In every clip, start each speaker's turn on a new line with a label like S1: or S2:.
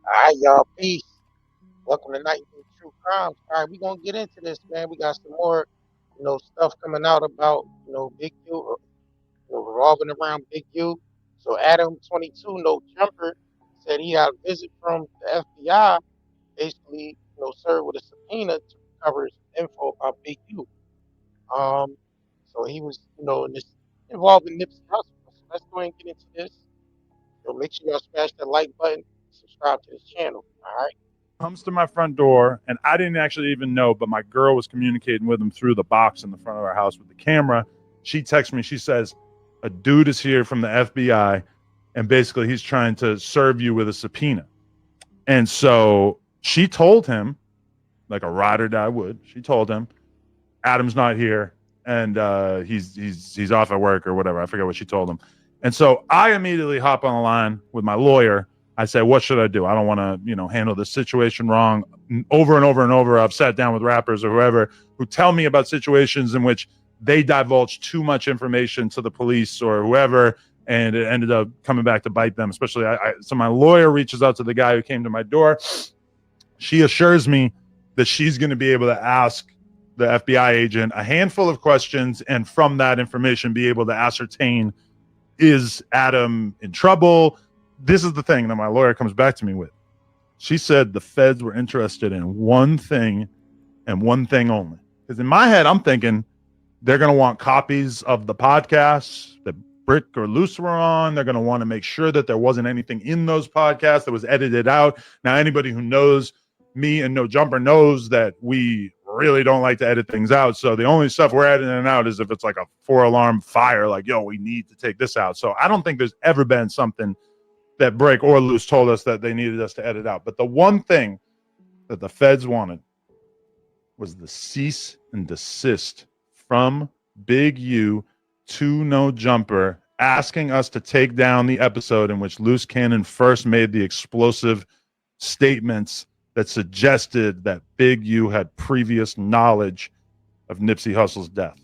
S1: All right, y'all. Peace. Welcome to Night View True Crimes. All right, we're gonna get into this, man. We got some more, stuff coming out about, Big U, revolving around Big U. So Adam22, no jumper, said he had a visit from the FBI, basically, served with a subpoena to recover some info about Big U. Um, so he was, in this involving Nipsey Hussle. So let's go ahead and get into this. Make sure y'all smash that like button, subscribe to this channel. All right.
S2: Comes to my front door, and I didn't actually even know, but my girl was communicating with him through the box in the front of our house with the camera. She texts me, she says, a dude is here from the FBI, and basically he's trying to serve you with a subpoena. And so she told him, like a ride or die would, she told him, Adam's not here, and he's off at work or whatever. I forget what she told him. And so I immediately hop on the line with my lawyer. I say, what should I do? I don't want to, handle this situation wrong. Over and over and over, I've sat down with rappers or whoever who tell me about situations in which they divulge too much information to the police or whoever, and it ended up coming back to bite them. Especially, so my lawyer reaches out to the guy who came to my door. She assures me that she's going to be able to ask the FBI agent a handful of questions, and from that information be able to ascertain, is Adam in trouble? This is the thing that my lawyer comes back to me with. She said the feds were interested in one thing and one thing only. Because in my head, I'm thinking they're going to want copies of the podcasts that Brick or Luce were on. They're going to want to make sure that there wasn't anything in those podcasts that was edited out. Now, anybody who knows me and No Jumper knows that we really don't like to edit things out. So the only stuff we're editing out is if it's like a 4-alarm fire, like, yo, we need to take this out. So I don't think there's ever been something that Break or Loose told us that they needed us to edit out. But the one thing that the feds wanted was the cease and desist from Big U to No Jumper, asking us to take down the episode in which Loose Cannon first made the explosive statements that suggested that Big U had previous knowledge of Nipsey Hussle's death.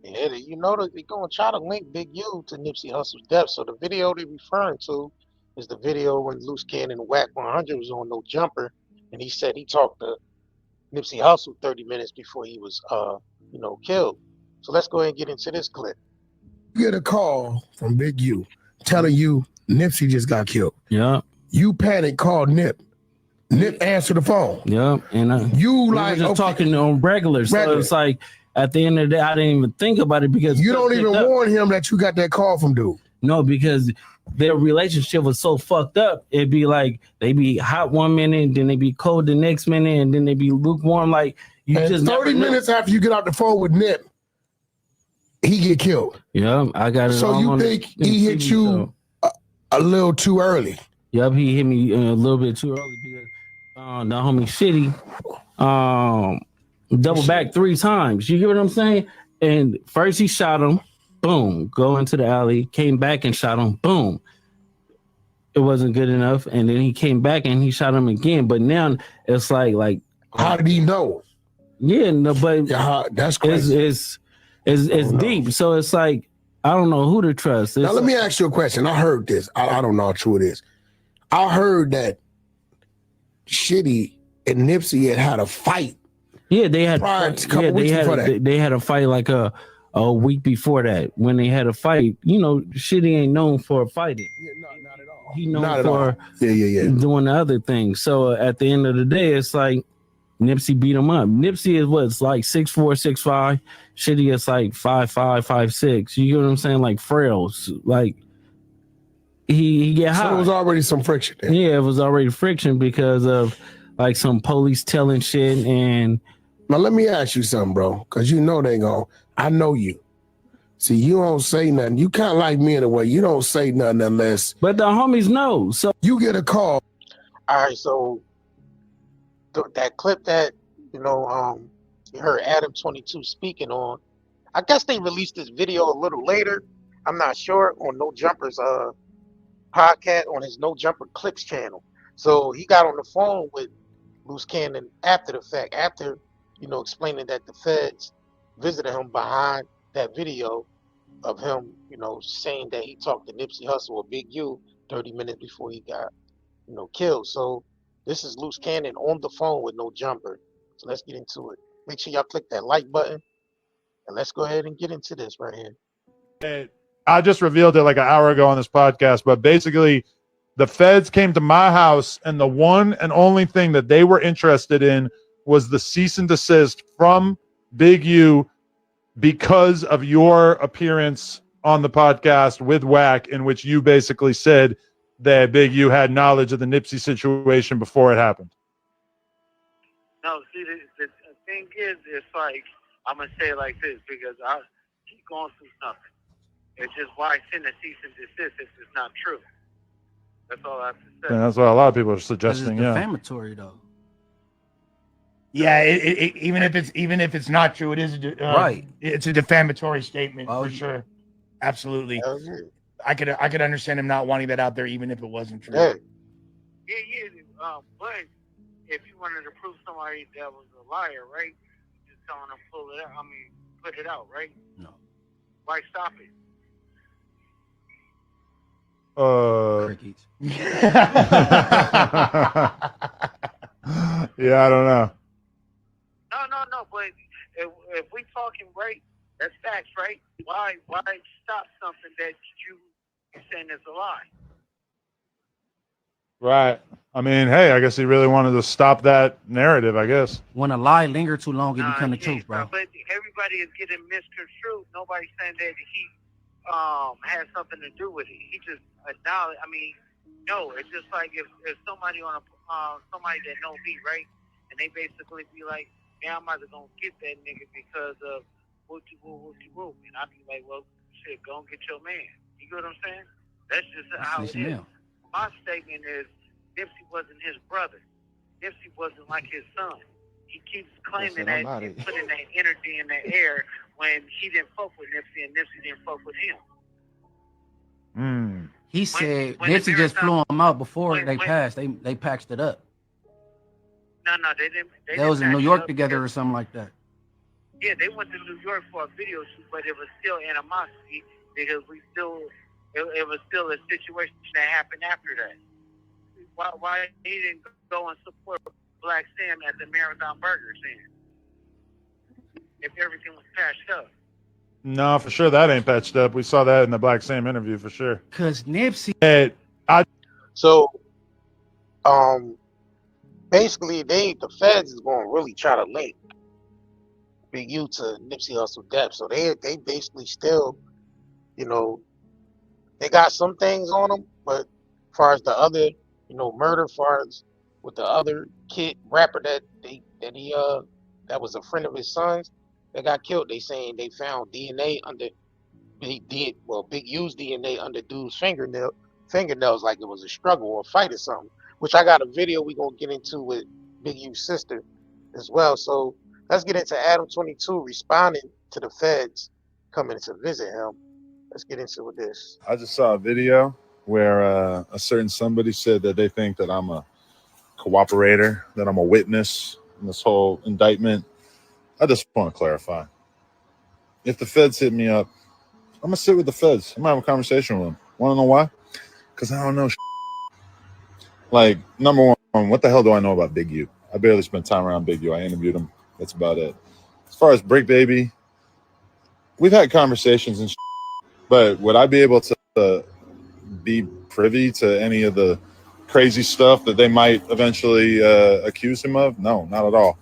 S1: Yeah, they're going to try to link Big U to Nipsey Hussle's death. So the video they're referring to is the video when Loose Cannon Whack 100 was on No Jumper, and he said he talked to Nipsey Hussle 30 minutes before he was, killed. So let's go ahead and get into this clip.
S3: You get a call from Big U telling you Nipsey just got killed.
S4: Yeah.
S3: You panic, call Nip. Nip answer the phone.
S4: Yeah. And
S3: you like
S4: just talking on regular. So it's like at the end of the day, I didn't even think about it because
S3: you don't even warn him that you got that call from dude.
S4: No, because their relationship was so fucked up. It'd be like they be hot one minute, then they be cold the next minute, and then they be lukewarm. Like you
S3: and
S4: just
S3: 30 minutes after you get out the phone with Nip, he get killed.
S4: Yeah, I got it.
S3: So you think he hit you a little too early?
S4: Yep, he hit me a little bit too early because the homie Shitty double back 3 times. You get what I'm saying? And first he shot him, boom, go into the alley, came back and shot him, boom. It wasn't good enough, and then he came back and he shot him again. But now it's like
S3: how did he know?
S4: Yeah, no, but
S3: that's crazy.
S4: It's deep. So it's like I don't know who to trust.
S3: Now let me ask you a question. I heard this. I don't know how true it is. I heard that Shitty and Nipsey had a fight.
S4: Yeah, they had
S3: they
S4: had a fight like a week before that. When they had a fight, Shitty ain't known for fighting.
S3: Yeah, not at all.
S4: He known for doing the other things. So at the end of the day, it's like Nipsey beat him up. Nipsey is what's like 6'4", 6'5". Shitty is like 5'5", 5'6". You get what I'm saying? Like frails. Like he get high.
S3: So it was already some friction there.
S4: Yeah, it was already friction because of like some police telling shit. And
S3: now let me ask you something, bro, because you know they gon'. I know you. See, you don't say nothing. You kind of like me in a way. You don't say nothing unless.
S4: But the homies know. So
S3: you get a call.
S1: All right, so that clip that you heard Adam22 speaking on, I guess they released this video a little later. I'm not sure, on No Jumper's podcast, on his No Jumper Clicks channel. So he got on the phone with Loose Cannon after the fact, after explaining that the feds visited him behind that video of him, saying that he talked to Nipsey Hussle or Big U 30 minutes before he got, killed. So this is Loose Cannon on the phone with no jumper. So let's get into it. Make sure y'all click that like button, and let's go ahead and get into this right here.
S2: I just revealed it like an hour ago on this podcast, but basically the feds came to my house, and the one and only thing that they were interested in was the cease and desist from Big U because of your appearance on the podcast with Wack, in which you basically said that Big U had knowledge of the Nipsey situation before it happened.
S5: No, see, the thing is, it's like, I'm going to say it like this, because I keep going through something. It's just why send a cease and desist if it's not true. That's all I have to say.
S2: And that's what a lot of people are suggesting.
S6: It's defamatory, though.
S7: Yeah, even if it's not true, it is
S6: right.
S7: It's a defamatory statement for sure. Absolutely. I could understand him not wanting that out there, even if it wasn't true.
S1: Yeah.
S5: But if you wanted to prove somebody that was a liar, right? Just telling them pull it out. I mean, put it out, right?
S6: No.
S5: Why stop it?
S6: Crickets.
S2: Yeah, I don't know.
S5: No. But if we talking right, that's facts, right? Why stop something that you're saying is a lie?
S2: Right. I mean, hey, I guess he really wanted to stop that narrative, I guess.
S6: When a lie lingers too long, it becomes the truth, bro.
S5: But everybody is getting misconstrued. Nobody's saying that he had something to do with it. He just acknowledged. I mean, no, it's just like if somebody on somebody that know me, right, and they basically be like, "Man, I'm either gonna get that nigga because of what you and I'd be like, "Well, shit, go and get your man." You get what I'm saying? That's just how it is. My statement is, Nipsey wasn't his brother. Nipsey wasn't like his son. He keeps claiming that and putting that energy in the air when he didn't fuck with Nipsey and Nipsey didn't fuck with him.
S6: He said Nipsey just flew him out before they passed. They patched it up.
S5: No, they didn't.
S6: They was in New York together or something like that.
S5: Yeah, they went to New York for a video shoot, but it was still animosity because it was still a situation that happened after that. Why he didn't go and support Black Sam at the Marathon Burger scene if everything was patched up?
S2: No, for sure that ain't patched up. We saw that in the Black Sam interview for sure.
S6: Cause Nipsey.
S1: So, basically, the feds is going to really try to link Big U to Nipsey Hussle death. So they basically still, they got some things on them, but as far as the other, murder, as far as with the other kid rapper that was a friend of his son's that got killed, they saying they found DNA under Big U's DNA under dude's fingernails, like it was a struggle or a fight or something. Which I got a video we gonna get into with Big U's sister as well. So let's get into Adam22 responding to the feds coming to visit him. Let's get into this.
S2: I just saw a video where a certain somebody said that they think that I'm a cooperator, that I'm a witness in this whole indictment. I just want to clarify. If the feds hit me up, I'm going to sit with the feds. I'm going to have a conversation with them. Want to know why? Because I don't know. Like, number one, what the hell do I know about Big U? I barely spent time around Big U. I interviewed him. That's about it. As far as Brick Baby, we've had conversations and but would I be able to be privy to any of the crazy stuff that they might eventually accuse him of? No, not at all.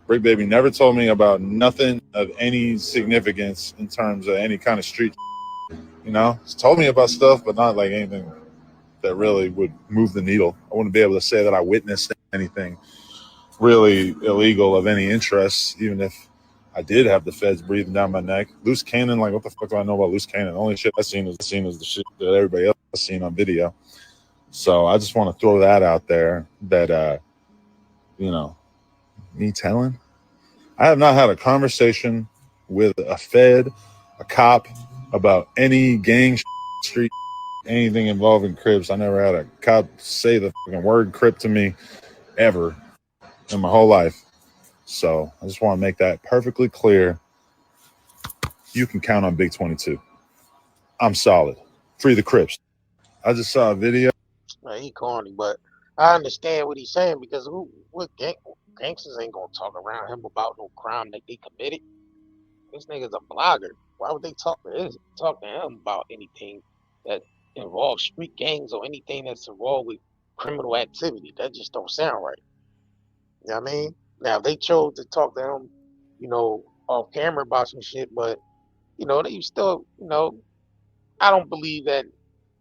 S2: Brick Baby never told me about nothing of any significance in terms of any kind of street. He's told me about stuff, but not like anything that really would move the needle. I wouldn't be able to say that I witnessed anything really illegal of any interest, even if I did have the feds breathing down my neck. Loose Cannon, like what the fuck do I know about Loose Cannon? The only shit I've seen is the shit that everybody else has seen on video. So I just want to throw that out there that, me telling. I have not had a conversation with a fed, a cop about any gang street, anything involving Crips. I never had a cop say the fucking word Crip to me ever in my whole life. So I just want to make that perfectly clear. You can count on Big 22. I'm solid. Free the Crips. I just saw a video.
S1: He corny, but I understand what he's saying because gangsters ain't gonna talk around him about no crime that they committed. This nigga's a blogger. Why would they talk to him about anything that involves street gangs or anything that's involved with criminal activity? That just don't sound right. You know what I mean? Now if they chose to talk to him, off camera about some shit, but they still, I don't believe that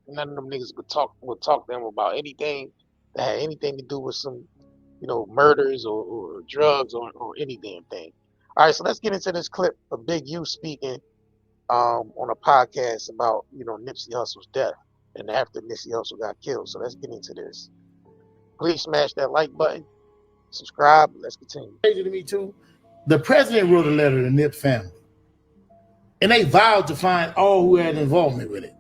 S1: none of them niggas would talk to them about anything that had anything to do with some, murders or drugs or any damn thing. All right, so let's get into this clip of Big U speaking on a podcast about, Nipsey Hussle's death and after Nipsey Hussle got killed. So let's get into this. Please smash that like button, subscribe, let's continue.
S8: Crazy to me too. The president wrote a letter to the Nip family, and they vowed to find all who had involvement with it.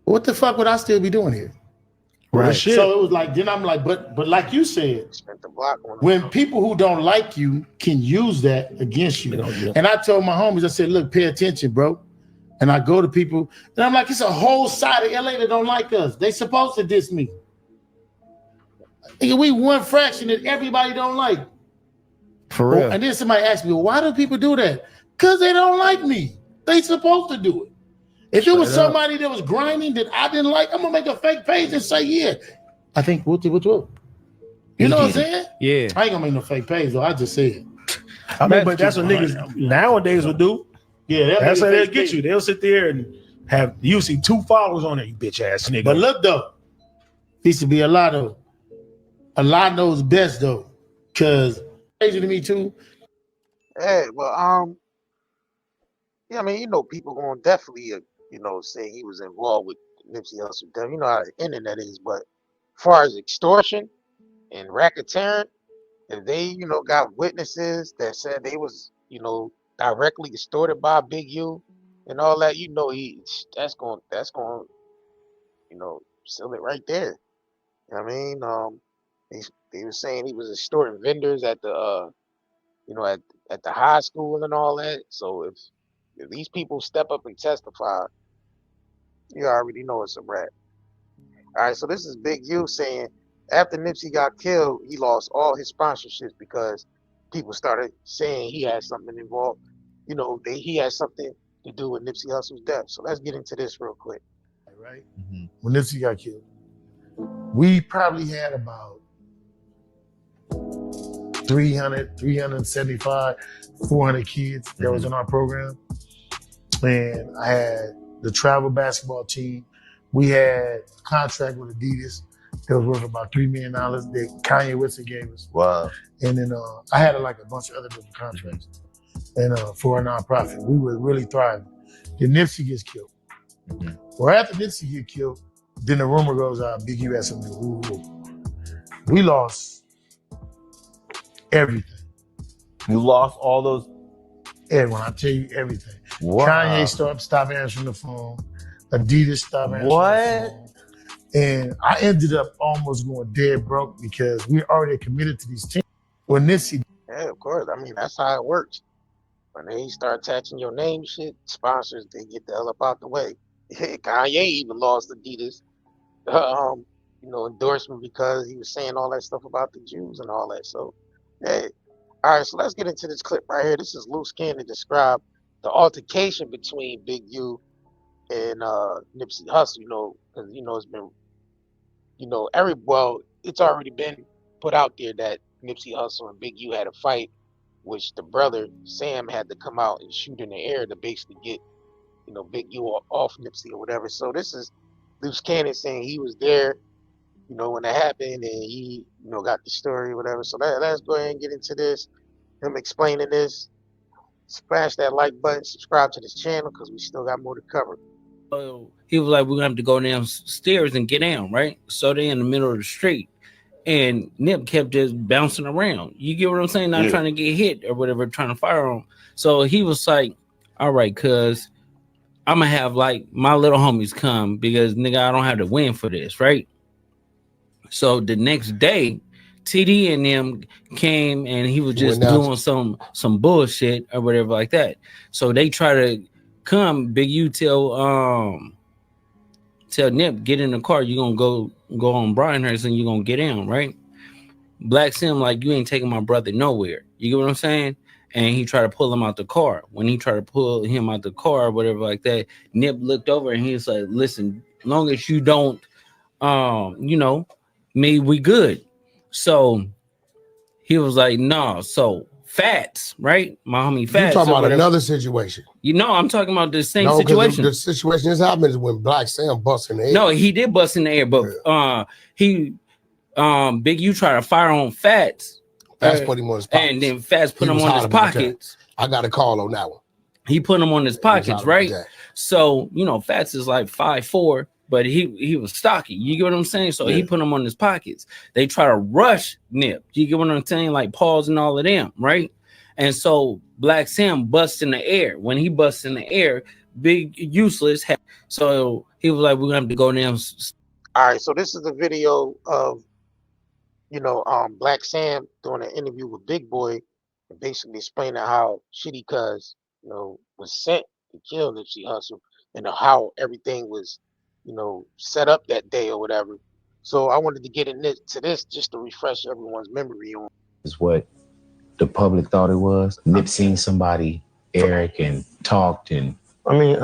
S8: What the fuck would I still be doing here?
S3: Right.
S8: So it was like, then I'm like, but like you said, when people who don't like you can use that against you. And I told my homies, I said, look, pay attention, bro. And I go to people, and I'm like, it's a whole side of LA that don't like us. They supposed to diss me. We one fraction that everybody don't like.
S3: For real.
S8: And then somebody asked me, well, why do people do that? Because they don't like me. They supposed to do it. If it was somebody that was grinding that I didn't like, I'm gonna make a fake page and say, yeah. I think what? You know what I'm saying?
S9: Yeah.
S8: I ain't gonna make no fake page though. I just said.
S10: I mean, but that's what niggas nowadays will do.
S8: Yeah,
S10: that's how they'll get you. They'll sit there and have usually 2 followers on it, you bitch ass nigga.
S8: But look though, needs to be a lot knows best though, cause crazy to me too.
S1: Hey, well, yeah, I mean, people gonna definitely, say he was involved with Nipsey Hussle death. You know how the internet is, but as far as extortion and racketeering, if they, got witnesses that said they was, directly extorted by Big U and all that, that's going, seal it right there. You know what I mean? They were saying he was extorting vendors at the, at the high school and all that. So if these people step up and testify, you already know it's a wrap. All right, so this is Big U saying after Nipsey got killed, he lost all his sponsorships because people started saying he had something involved. He had something to do with Nipsey Hussle's death. So let's get into this real quick.
S8: Right? Mm-hmm. When Nipsey got killed, we probably had about 300, 375, 400 kids that was in our program. And I had the travel basketball team. We had a contract with Adidas that was worth about $3 million that Kanye West gave us.
S11: Wow.
S8: And then I had like a bunch of other different contracts. And for a nonprofit, we were really thriving. Then Nipsey gets killed. Mm-hmm. Well, after Nipsey get killed, then the rumor goes out, Big U had something to do. We lost everything.
S11: You lost all those?
S8: Everyone, I tell you everything.
S11: Wow.
S8: Kanye stopped answering the phone. Adidas stopped answering the phone. And I ended up almost going dead broke because we already committed to these teams. When Nipsey,
S1: yeah, of course. I mean, that's how it works. When they start attaching your name, shit, sponsors, they get the hell up out the way. Kanye even lost Adidas, endorsement because he was saying all that stuff about the Jews and all that. So, hey, all right. So let's get into this clip right here. This is Loose Cannon to describe the altercation between Big U and Nipsey Hussle. Because it's been, it's already been put out there that Nipsey Hussle and Big U had a fight, which the brother Sam had to come out and shoot in the air to basically get, Big U off Nipsey or whatever. So this is Loose Cannon saying he was there, when it happened, and he, got the story or whatever. So let's go ahead and get into this. Him explaining this. Smash that like button, subscribe to this channel because we still got more to cover.
S4: He was like, we're gonna have to go downstairs and get down, right? So they in the middle of the street. And Nip kept just bouncing around. You get what I'm saying? Not trying to get hit or whatever, trying to fire on him. So he was like, all right, cuz I'm gonna have like my little homies come because nigga, I don't have to win for this, right? So the next day, TD and them came and he was just doing some bullshit or whatever like that. So they try to come, Big U tell Nip, get in the car, you're gonna go go on Bryanhurst and you're gonna get in, right? Black Sim, like, you ain't taking my brother nowhere. You get what I'm saying? And he tried to pull him out the car. When he tried to pull him out the car or whatever like that, Nip looked over and he was like, listen, long as you don't me, we good. So he was like, no. So FEDS, right? My homie FEDS.
S3: You talking about another situation?
S4: I'm talking about the same situation.
S3: The situation that's happened is when Black Sam bust in the air.
S4: No, he did bust in the air, but Big U tried to fire on FEDS.
S3: FEDS put him on his pockets.
S4: And then FEDS put him on his pockets.
S3: I got a call on that one.
S4: He put him on his pockets, right? So, FEDS is like 5'4", but he was stocky. You get what I'm saying? So he put him on his pockets. They try to rush Nip. You get what I'm saying? Like Pauls and all of them, right? And so Black Sam busts in the air. When he busts in the air, Big Useless. So he was like, we're going to have to go down.
S1: All right, so this is the video of, Black Sam doing an interview with Big Boy and basically explaining how Shitty Cuz, was sent to kill Nipsey Hussle and how everything was, set up that day or whatever. So I wanted to get into this just to refresh everyone's memory on.
S9: Is what the public thought it was. Nip seen somebody, Eric, and talked and.
S12: I mean,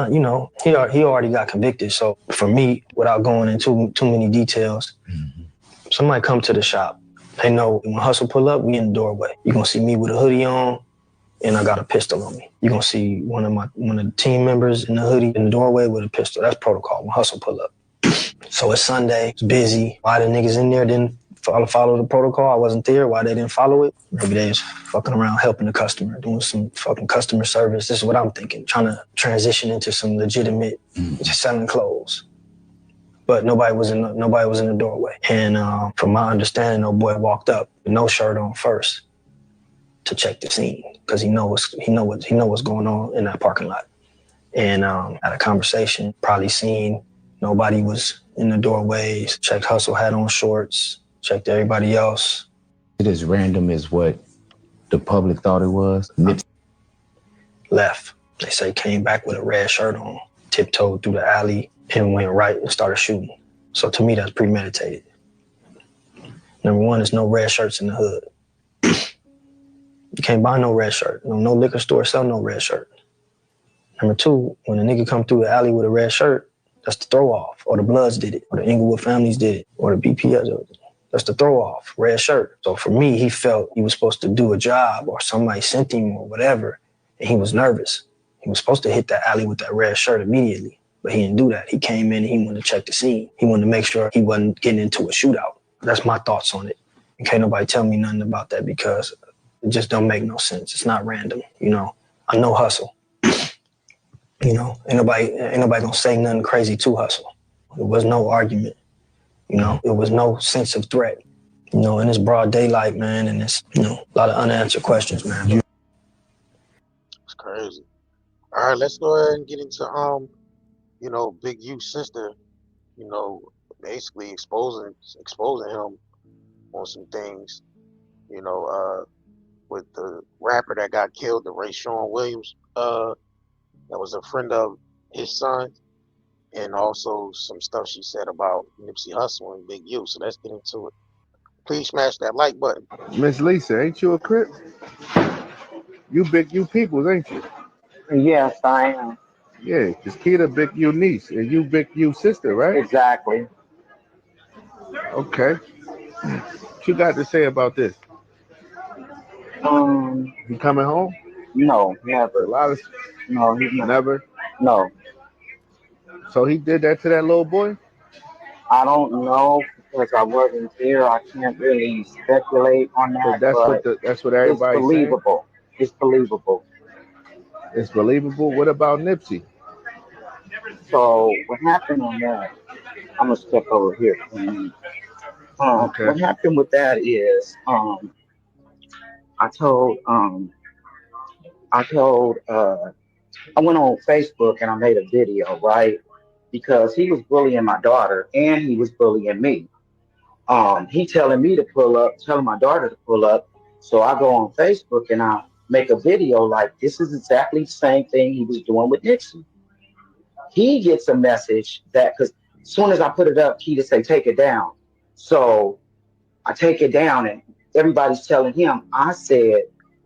S12: he already got convicted. So for me, without going into too many details, somebody come to the shop. They know when Hustle pull up, we in the doorway. You're gonna see me with a hoodie on, and I got a pistol on me. You're gonna see one of the team members in the hoodie in the doorway with a pistol. That's protocol when Hustle pull up. So it's Sunday, it's busy. Why the niggas in there didn't follow the protocol? I wasn't there. Why they didn't follow it? Maybe they was fucking around helping the customer, doing some fucking customer service. This is what I'm thinking, trying to transition into some legitimate just selling clothes. But nobody was in the doorway. And from my understanding, old boy walked up with no shirt on first to check the scene because he know what's going on in that parking lot. And had a conversation, probably seen nobody was in the doorways. Checked Hustle had on shorts. Checked everybody else.
S9: It is random as what the public thought it was. Nip
S12: left. They say came back with a red shirt on, tiptoed through the alley and went right and started shooting. So to me, that's premeditated. Number one, there's no red shirts in the hood. You can't buy no red shirt. No liquor store sell no red shirt. Number two, when a nigga come through the alley with a red shirt, that's the throw off, or the Bloods did it, or the Inglewood families did it, or the BPS. That's the throw off, red shirt. So for me, he felt he was supposed to do a job or somebody sent him or whatever, and he was nervous. He was supposed to hit that alley with that red shirt immediately, but he didn't do that. He came in and he wanted to check the scene. He wanted to make sure he wasn't getting into a shootout. That's my thoughts on it. And can't nobody tell me nothing about that because it just don't make no sense. It's not random, I know Hustle. Ain't nobody gonna say nothing crazy to Hustle. There was no argument. There was no sense of threat. And it's broad daylight, man, and it's, a lot of unanswered questions, man.
S1: It's crazy. All right, let's go ahead and get into Big U's sister, basically exposing him on some things, with the rapper that got killed, the Rayshawn Williams, that was a friend of his son. And also some stuff she said about Nipsey Hussle and Big U. So let's get into it. Please smash that like button.
S13: Miss Lisa, ain't you a Crip? You Big U peoples, ain't you?
S14: Yes, I am.
S13: Yeah, because Keita Big U niece and you Big U sister, right?
S14: Exactly.
S13: Okay. What you got to say about this? You coming home?
S14: No, never. No, he's not.
S13: Never?
S14: No.
S13: So he did that to that little boy?
S14: I don't know because I wasn't there. I can't really speculate on that.
S13: So that's what everybody's
S14: saying. It's believable. It's believable.
S13: It's believable. What about Nipsey?
S14: So what happened on that? I'm gonna step over here.
S13: Okay.
S14: What happened with that is I went on Facebook and I made a video, right? Because he was bullying my daughter and he was bullying me. He telling me to pull up, telling my daughter to pull up. So I go on Facebook and I make a video like this is exactly the same thing he was doing with Nipsey. He gets a message that because as soon as I put it up, he just say take it down. So I take it down, and everybody's telling him I said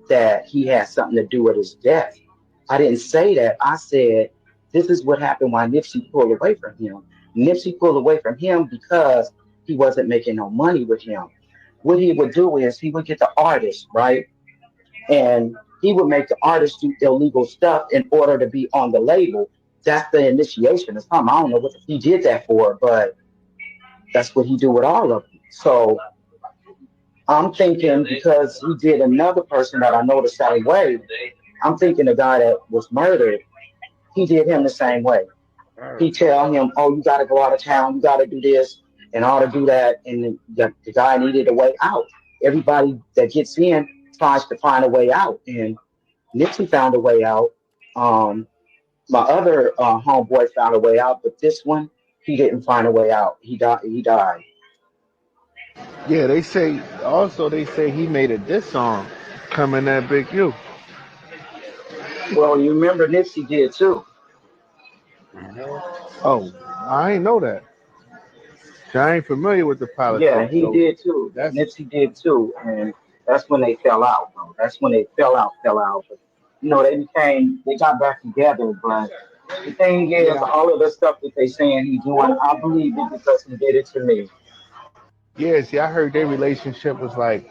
S14: that he had something to do with his death. I didn't say that. I said this is what happened when Nipsey pulled away from him. Nipsey pulled away from him because he wasn't making no money with him. What he would do is he would get the artist, right? And he would make the artist do illegal stuff in order to be on the label. That's the initiation of something. I don't know what he did that for, but that's what he do with all of them. So I'm thinking because he did another person that I know the same way, I'm thinking the guy that was murdered, he did him the same way. He tell him, oh, you got to go out of town, you got to do this and ought to do that. And the guy needed a way out. Everybody that gets in tries to find a way out. And Nipsey found a way out. My other homeboy found a way out, but this one, he didn't find a way out. He died.
S13: Yeah, they say he made a diss song coming at Big U.
S14: Well, you remember Nipsey did too.
S13: Oh, I ain't know that. I ain't familiar with the politics.
S14: Yeah, he did too. Nipsey did too, and that's when they fell out. Bro. That's when they fell out. But they got back together. But the thing is, all of the stuff that they saying he doing, I believe it because he did it to me.
S13: Yeah, see, I heard their relationship was like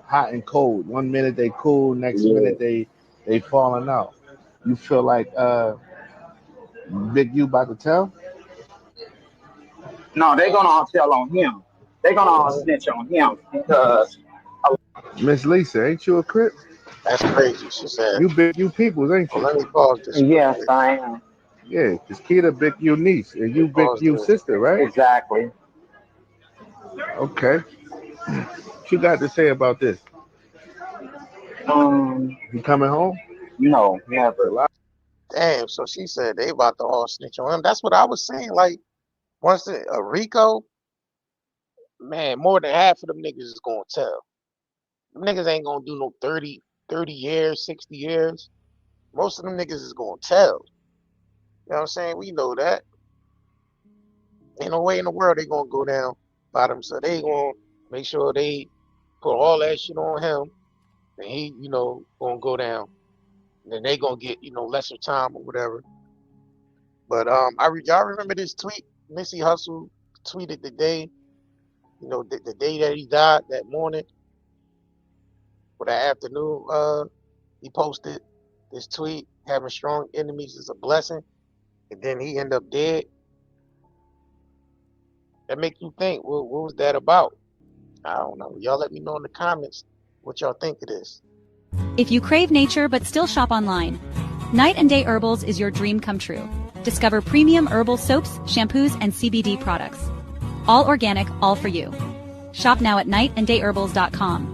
S13: hot and cold. 1 minute they cool, next minute they falling out. You feel like Big U about to tell?
S14: No, they're gonna all tell on him. They're gonna all snitch on him because
S13: Miss Lisa, ain't you a Crip?
S1: That's crazy. She said.
S13: You Big U peoples, ain't you?
S1: Well, let me pause this.
S14: Yes, I am.
S13: Yeah, because Keita Big U niece and you Big U sister, right?
S14: Exactly.
S13: Okay. What you got to say about this? You coming home?
S14: No, never.
S1: Damn. So she said they about to all snitch on him. That's what I was saying. Like once Rico, man, more than half of them niggas is gonna tell. Them niggas ain't gonna do no 30 years, 60 years. Most of them niggas is gonna tell. You know what I'm saying? We know that. Ain't no way in the world they gonna go down by them. So they gonna make sure they put all that shit on him, and he, gonna go down. And then they gonna get, lesser time or whatever. But y'all remember this tweet? Nipsey Hussle tweeted the day, the day that he died, that morning or that afternoon. He posted this tweet: "Having strong enemies is a blessing," and then he ended up dead. That make you think, what was that about? I don't know. Y'all let me know in the comments what y'all think of this.
S15: If you crave nature but still shop online, Night and Day Herbals is your dream come true. Discover premium herbal soaps, shampoos, and CBD products. All organic, all for you. Shop now at nightandayherbals.com.